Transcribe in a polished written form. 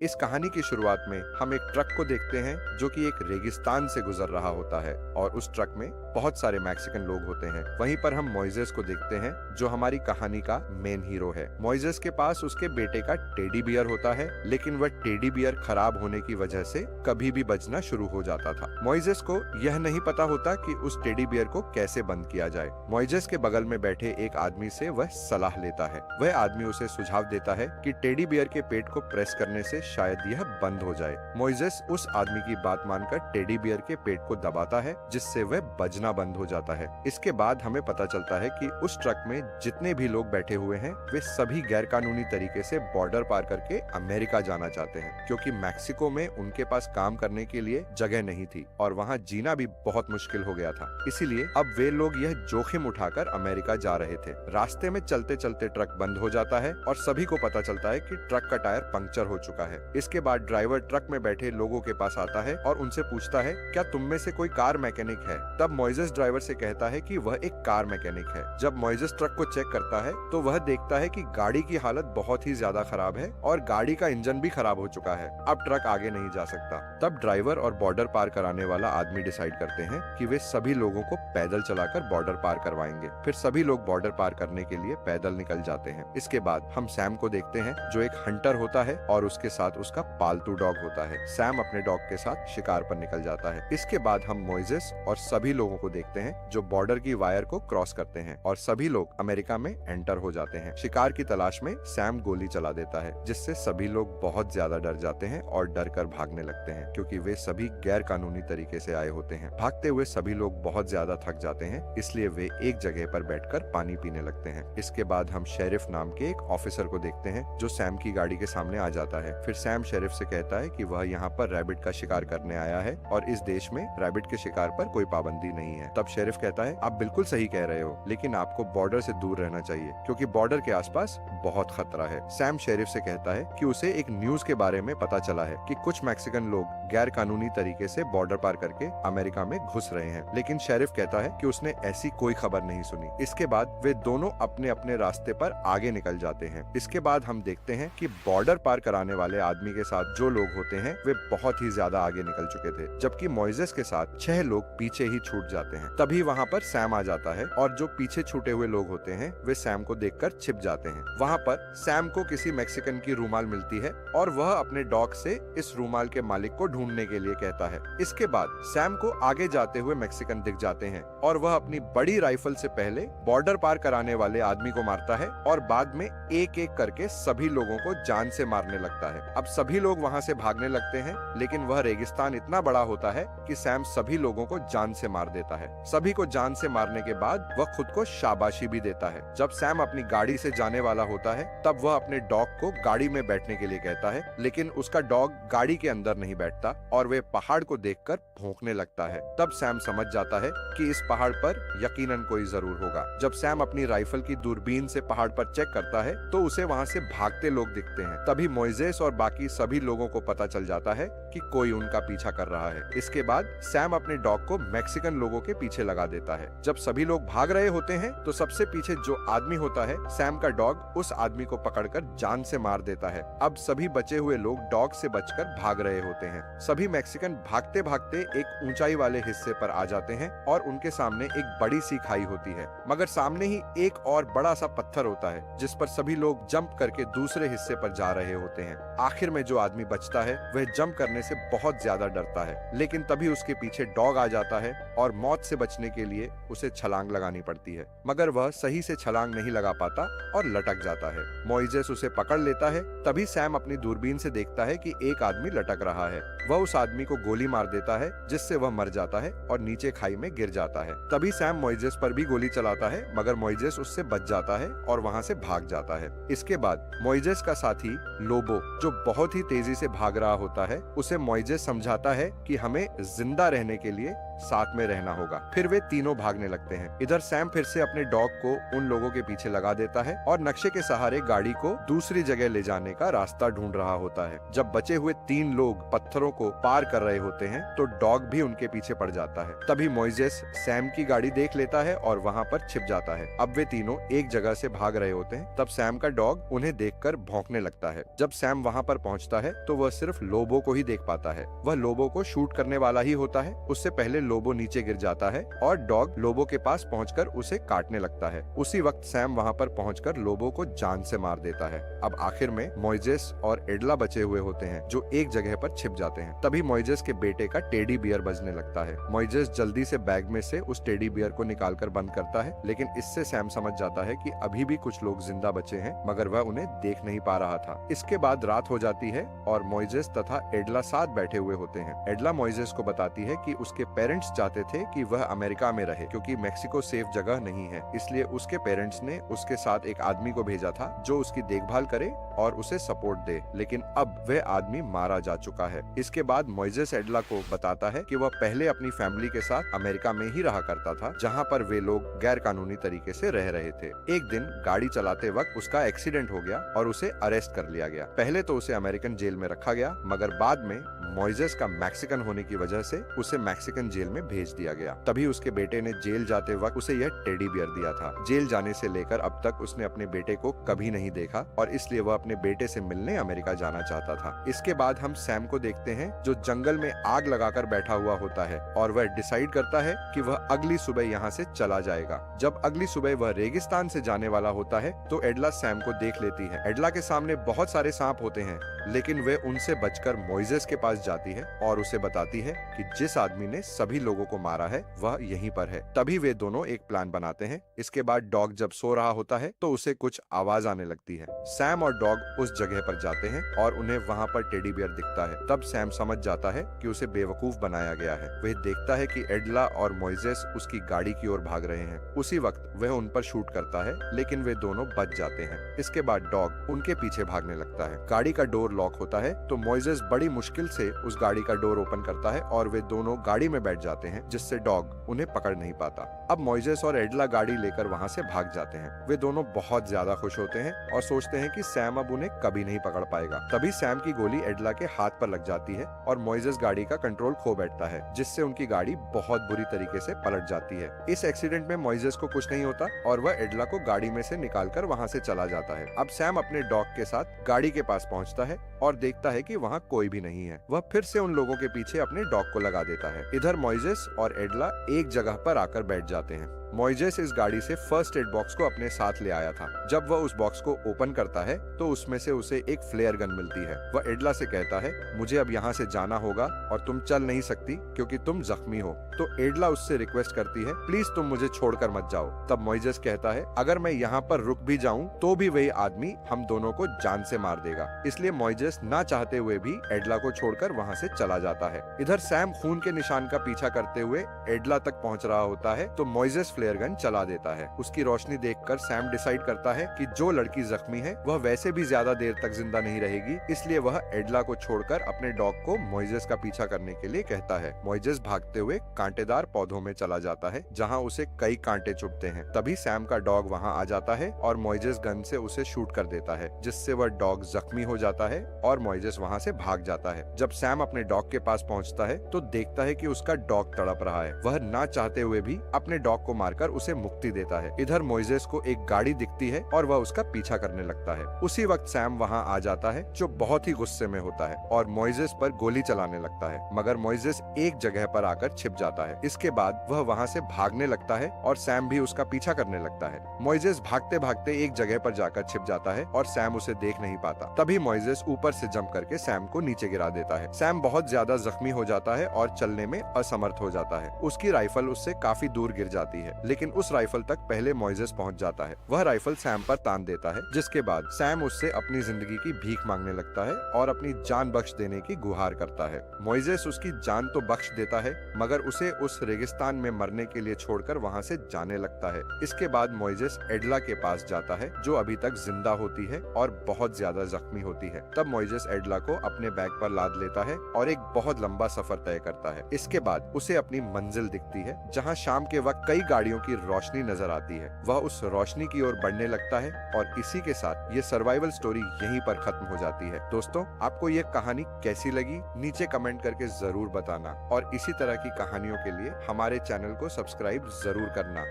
इस कहानी की शुरुआत में हम एक ट्रक को देखते हैं जो कि एक रेगिस्तान से गुजर रहा होता है और उस ट्रक में बहुत सारे मैक्सिकन लोग होते हैं। वहीं पर हम मोइजेस को देखते हैं जो हमारी कहानी का मेन हीरो है। मोइजेस के पास उसके बेटे का टेडी बियर होता है, लेकिन वह टेडी बियर खराब होने की वजह से कभी भी बजना शुरू हो जाता था। मोइजेस को यह नहीं पता होता कि उस टेडी बियर को कैसे बंद किया जाए। मोइजेस के बगल में बैठे एक आदमी से वह सलाह लेता है। वह आदमी उसे सुझाव देता है कि टेडी बियर के पेट को प्रेस करने से शायद यह बंद हो जाए। मोइजेस उस आदमी की बात मानकर टेडी बियर के पेट को दबाता है, जिससे वह बजना बंद हो जाता है। इसके बाद हमें पता चलता है कि उस ट्रक में जितने भी लोग बैठे हुए हैं वे सभी गैर कानूनी तरीके से बॉर्डर पार करके अमेरिका जाना चाहते हैं, क्योंकि मैक्सिको में उनके पास काम करने के लिए जगह नहीं थी और वहाँ जीना भी बहुत मुश्किल हो गया था। इसीलिए अब वे लोग यह जोखिम उठाकर अमेरिका जा रहे थे। रास्ते में चलते चलते ट्रक बंद हो जाता है और सभी को पता चलता है कि ट्रक का टायर पंक्चर हो चुका है। इसके बाद ड्राइवर ट्रक में बैठे लोगों के पास आता है और उनसे पूछता है, क्या तुम में से कोई कार मैकेनिक है? तब मोइजेस ड्राइवर से कहता है कि वह एक कार मैकेनिक है। जब मोइजेस ट्रक को चेक करता है तो वह देखता है कि गाड़ी की हालत बहुत ही ज्यादा खराब है और गाड़ी का इंजन भी खराब हो चुका है। अब ट्रक आगे नहीं जा सकता। तब ड्राइवर और बॉर्डर पार कराने वाला आदमी डिसाइड करते हैं कि वे सभी लोगों को पैदल चलाकर बॉर्डर पार करवाएंगे। फिर सभी लोग बॉर्डर पार करने के लिए पैदल निकल जाते हैं। इसके बाद हम सैम को देखते हैं जो एक हंटर होता है और उसके साथ उसका पालतू डॉग होता है। सैम अपने डॉग के साथ शिकार पर निकल जाता है। इसके बाद हम मोइजेस और सभी लोगों को देखते हैं जो बॉर्डर की वायर को क्रॉस करते हैं और सभी लोग अमेरिका में एंटर हो जाते हैं। शिकार की तलाश में सैम गोली चला देता है, जिससे सभी लोग बहुत ज्यादा डर जाते हैं और डर कर भागने लगते हैं, क्योंकि वे सभी गैर कानूनी तरीके से आए होते हैं। भागते हुए सभी लोग बहुत ज्यादा थक जाते हैं, इसलिए वे एक जगह पर बैठकर पानी पीने लगते हैं। इसके बाद हम शेरिफ नाम के एक ऑफिसर को देखते हैं जो सैम की गाड़ी के सामने आ जाता है। फिर सैम शेरिफ से कहता है कि वह यहाँ पर रैबिट का शिकार करने आया है और इस देश में रैबिट के शिकार पर कोई पाबंदी नहीं है। तब शेरिफ कहता है, आप बिल्कुल सही कह रहे हो, लेकिन आपको बॉर्डर से दूर रहना चाहिए क्योंकि बॉर्डर के आसपास बहुत खतरा है। सैम शेरिफ से कहता है कि उसे एक न्यूज के बारे में पता चला है कि कुछ मैक्सिकन लोग गैर कानूनी तरीके से बॉर्डर पार करके अमेरिका में घुस रहे हैं, लेकिन शेरिफ कहता है कि उसने ऐसी कोई खबर नहीं सुनी। इसके बाद वे दोनों अपने अपने रास्ते पर आगे निकल जाते हैं। इसके बाद हम देखते हैं कि बॉर्डर पार कराने वाले आदमी के साथ जो लोग होते हैं वे बहुत ही ज्यादा आगे निकल चुके थे, जबकि मोइजेस के साथ 6 लोग पीछे ही छूट जाते हैं। तभी वहाँ पर सैम आ जाता है और जो पीछे छूटे हुए लोग होते हैं वे सैम को देखकर छिप जाते हैं। वहाँ पर सैम को किसी मैक्सिकन की रूमाल मिलती है और वह अपने डॉग से इस रूमाल के मालिक को ढूंढने के लिए कहता है। इसके बाद सैम को आगे जाते हुए मैक्सिकन दिख जाते हैं और वह अपनी बड़ी राइफल से पहले बॉर्डर पार कराने वाले आदमी को मारता है और बाद में एक एक करके सभी लोगों को जान से मारने लगता है। अब सभी लोग वहाँ से भागने लगते हैं, लेकिन वह रेगिस्तान इतना बड़ा होता है कि सैम सभी लोगों को जान से मार देता है। सभी को जान से मारने के बाद वह खुद को शाबाशी भी देता है। जब सैम अपनी गाड़ी से जाने वाला होता है तब वह अपने डॉग को गाड़ी में बैठने के लिए कहता है, लेकिन उसका डॉग गाड़ी के अंदर नहीं बैठता और वे पहाड़ को देखकर भौंकने लगता है। तब सैम समझ जाता है कि इस पहाड़ पर यकीनन कोई जरूर होगा। जब सैम अपनी राइफल की दूरबीन से पहाड़ पर चेक करता है तो उसे वहाँ से भागते लोग दिखते हैं। तभी मोइजेस और बाकी सभी लोगों को पता चल जाता है कि कोई उनका पीछा कर रहा है। इसके बाद सैम अपने डॉग को मैक्सिकन लोगों के पीछे लगा देता है। जब सभी लोग भाग रहे होते हैं तो सबसे पीछे जो आदमी होता है सैम का डॉग उस आदमी को पकड़कर जान से मार देता है। अब सभी बचे हुए लोग डॉग से बचकर भाग रहे होते हैं। सभी मैक्सिकन भागते भागते एक ऊंचाई वाले हिस्से पर आ जाते हैं और उनके सामने एक बड़ी सी खाई होती है, मगर सामने ही एक और बड़ा सा पत्थर होता है जिस पर सभी लोग जंप करके दूसरे हिस्से पर जा रहे होते हैं। आखिर में जो आदमी बचता है वह जंप करने से बहुत ज्यादा डरता है, लेकिन तभी उसके पीछे डॉग आ जाता है और मौत से बचने के लिए उसे छलांग लगानी पड़ती है, मगर वह सही से छलांग नहीं लगा पाता और लटक जाता है। मोइजेस उसे पकड़ लेता है। तभी सैम अपनी दूरबीन से देखता है कि एक आदमी लटक रहा है। वह उस आदमी को गोली मार देता है, जिससे वह मर जाता है और नीचे खाई में गिर जाता है। तभी सैम मोइजेस पर भी गोली चलाता है, मगर मोइजेस उससे बच जाता है और वहाँ से भाग जाता है। इसके बाद मोइजेस का साथी लोबो, जो बहुत ही तेजी से भाग रहा होता है, उसे मोइजेस समझाता है कि हमें जिंदा रहने के लिए साथ में रहना होगा। फिर वे तीनों भागने लगते हैं। इधर सैम फिर से अपने डॉग को उन लोगों के पीछे लगा देता है और नक्शे के सहारे गाड़ी को दूसरी जगह ले जाने का रास्ता ढूंढ रहा होता है। जब बचे हुए 3 लोग पत्थरों को पार कर रहे होते हैं तो डॉग भी उनके पीछे पड़ जाता है। तभी मोइजेस सैम की गाड़ी देख लेता है और वहाँ पर छिप जाता है। अब वे तीनों एक जगह से भाग रहे होते हैं। तब सैम का डॉग उन्हें देखकर भौंकने लगता है। जब सैम वहाँ पर पहुँचता है तो वह सिर्फ लोबो को ही देख पाता है। वह लोबो को शूट करने वाला ही होता है। उससे पहले लोबो नीचे गिर जाता है और डॉग लोबो के पास पहुंचकर उसे काटने लगता है। उसी वक्त सैम वहां पर पहुंचकर लोबो को जान से मार देता है। अब आखिर में मोइजेस और एडला बचे हुए होते हैं जो एक जगह पर छिप जाते हैं। तभी मोइजेस के बेटे का टेडी बियर बजने लगता है। मोइजेस जल्दी से बैग में से उस टेडी बियर को निकालकर बंद करता है, लेकिन इससे सैम समझ जाता है कि अभी भी कुछ लोग जिंदा बचे हैं, मगर वह उन्हें देख नहीं पा रहा था। इसके बाद रात हो जाती है और मोइजेस तथा एडला साथ बैठे हुए होते हैं। एडला मोइजेस को बताती है कि उसके पेरेंट्स चाहते थे कि वह अमेरिका में रहे क्योंकि मेक्सिको सेफ जगह नहीं है, इसलिए उसके पेरेंट्स ने उसके साथ एक आदमी को भेजा था जो उसकी देखभाल करे और उसे सपोर्ट दे, लेकिन अब वह आदमी मारा जा चुका है। इसके बाद मोइजेस एडला को बताता है कि वह पहले अपनी फैमिली के साथ अमेरिका में ही रहा करता था, जहां पर वे लोग गैर कानूनी तरीके से रह रहे थे। एक दिन गाड़ी चलाते वक्त उसका एक्सीडेंट हो गया और उसे अरेस्ट कर लिया गया। पहले तो उसे अमेरिकन जेल में रखा गया, मगर बाद में मोइजेस का मैक्सिकन होने की वजह से उसे मैक्सिकन जेल में भेज दिया गया। तभी उसके बेटे ने जेल जाते वक्त उसे यह टेडी बियर दिया था। जेल जाने से लेकर अब तक उसने अपने बेटे को कभी नहीं देखा और इसलिए वह अपने बेटे से मिलने अमेरिका जाना चाहता था। इसके बाद हम सैम को देखते हैं जो जंगल में आग लगाकर बैठा हुआ होता है और वह डिसाइड करता है कि वह अगली सुबह यहाँ से चला जाएगा। जब अगली सुबह वह रेगिस्तान से जाने वाला होता है तो एडला सैम को देख लेती है। एडला के सामने बहुत सारे सांप होते हैं, लेकिन वे उनसे बचकर मोइजेस के पास जाती है और उसे बताती है कि जिस आदमी ने सभी लोगों को मारा है वह यहीं पर है। तभी वे दोनों एक प्लान बनाते हैं। इसके बाद डॉग जब सो रहा होता है तो उसे कुछ आवाज आने लगती है। सैम और डॉग उस जगह पर जाते हैं और उन्हें वहाँ पर टेडी बियर दिखता है। तब सैम समझ जाता है कि उसे बेवकूफ बनाया गया है। वह देखता है कि एडला और मोइजेस उसकी गाड़ी की ओर भाग रहे हैं। उसी वक्त वह उन पर शूट करता है, लेकिन वे दोनों बच जाते हैं। इसके बाद डॉग उनके पीछे भागने लगता है। गाड़ी का डोर लॉक होता है तो मोइजेस बड़ी मुश्किल से उस गाड़ी का डोर ओपन करता है और वे दोनों गाड़ी में बैठ जाते हैं, जिससे डॉग उन्हें पकड़ नहीं पाता। अब मोइजेस और एडला गाड़ी लेकर वहाँ से भाग जाते हैं। वे दोनों बहुत ज्यादा खुश होते हैं और सोचते हैं कि सैम अब उन्हें कभी नहीं पकड़ पाएगा। तभी सैम की गोली एडला के हाथ पर लग जाती है और मोइजेस गाड़ी का कंट्रोल खो बैठता है, जिससे उनकी गाड़ी बहुत बुरी तरीके से पलट जाती है। इस एक्सीडेंट में मोइजेस को कुछ नहीं होता और वह एडला को गाड़ी में से निकालकर वहाँ से चला जाता है। अब सैम अपने डॉग के साथ गाड़ी के पास पहुँचता है और देखता है कि वहाँ कोई भी नहीं है। वह फिर से उन लोगों के पीछे अपने डॉग को लगा देता है। इधर मोइजेस और एडला एक जगह पर आकर बैठ जाते हैं। मोइजेस इस गाड़ी से फर्स्ट एड बॉक्स को अपने साथ ले आया था। जब वह उस बॉक्स को ओपन करता है तो उसमें से उसे एक फ्लेयर गन मिलती है। वह एडला से कहता है, मुझे अब यहाँ से जाना होगा और तुम चल नहीं सकती क्योंकि तुम जख्मी हो। तो एडला उससे रिक्वेस्ट करती है, प्लीज तुम मुझे छोड़कर मत जाओ। तब मोइजेस कहता है, अगर मैं यहाँ पर रुक भी जाऊँ तो भी वही आदमी हम दोनों को जान से मार देगा। इसलिए मोइजेस ना चाहते हुए भी एडला को छोड़कर वहाँ से चला जाता है। इधर सैम खून के निशान का पीछा करते हुए एडला तक पहुँच रहा होता है तो मोइजेस फ्लेयर गन चला देता है। उसकी रोशनी देखकर सैम डिसाइड करता है कि जो लड़की जख्मी है वह वैसे भी ज्यादा देर तक जिंदा नहीं रहेगी, इसलिए वह एडला को छोड़कर अपने डॉग को मोइजेस का पीछा करने के लिए कहता है। मोइजेस भागते हुए कांटेदार पौधों में चला जाता है जहां उसे कई कांटे चुभते हैं। तभी सैम का डॉग वहां आ जाता है और मोइजेस गन से उसे शूट कर देता है, जिससे वह डॉग जख्मी हो जाता है और मोइजेस वहां से भाग जाता है। जब सैम अपने डॉग के पास पहुंचता है तो देखता है कि उसका डॉग तड़प रहा है। वह ना चाहते हुए भी अपने डॉग को मारकर उसे मुक्ति देता है। इधर मोइजेस को एक गाड़ी दिखती है और वह उसका पीछा करने लगता है। उसी वक्त सैम वहां आ जाता है जो बहुत ही गुस्से में होता है और मोइजेस पर गोली चलाने लगता है, मगर मोइजेस एक जगह पर आकर छिप जाता है। इसके बाद वह वहां से भागने लगता है और सैम भी उसका पीछा करने लगता है। मोइजेस भागते भागते एक जगह पर जाकर छिप जाता है और सैम उसे देख नहीं पाता। तभी मोइजेस ऊपर से जंप करके सैम को नीचे गिरा देता है। सैम बहुत ज्यादा जख्मी हो जाता है और चलने में असमर्थ हो जाता है। उसकी राइफल उससे काफी दूर गिर जाती है। है, लेकिन उस राइफल तक पहले मोइसेस पहुंच जाता है। वह राइफल सैम पर तान देता है, जिसके बाद सैम उससे अपनी जिंदगी की भीख मांगने लगता है और अपनी जान बख्श देने की गुहार करता है। मोइसेस उसकी जान तो बख्श देता है, मगर उसे उस रेगिस्तान में मरने के लिए छोड़कर वहां से जाने लगता है। इसके बाद मोइसेस एडला के पास जाता है, जो अभी तक जिंदा होती है और बहुत ज्यादा जख्मी होती है। तब मोइसेस एडला को अपने बैग पर लाद लेता है और एक बहुत लंबा सफर तय करता है। इसके बाद उसे अपनी मंजिल दिखती है, जहां शाम के वक्त कई गाड़ियों की रोशनी नजर आती है। वह उस रोशनी की ओर बढ़ने लगता है और इसी के साथ ये सर्वाइवल स्टोरी यहीं पर खत्म हो जाती है। दोस्तों, आपको ये कहानी कैसी लगी नीचे कमेंट करके जरूर बताना और इसी तरह की कहानियों के लिए हमारे चैनल को सब्सक्राइब जरूर करना।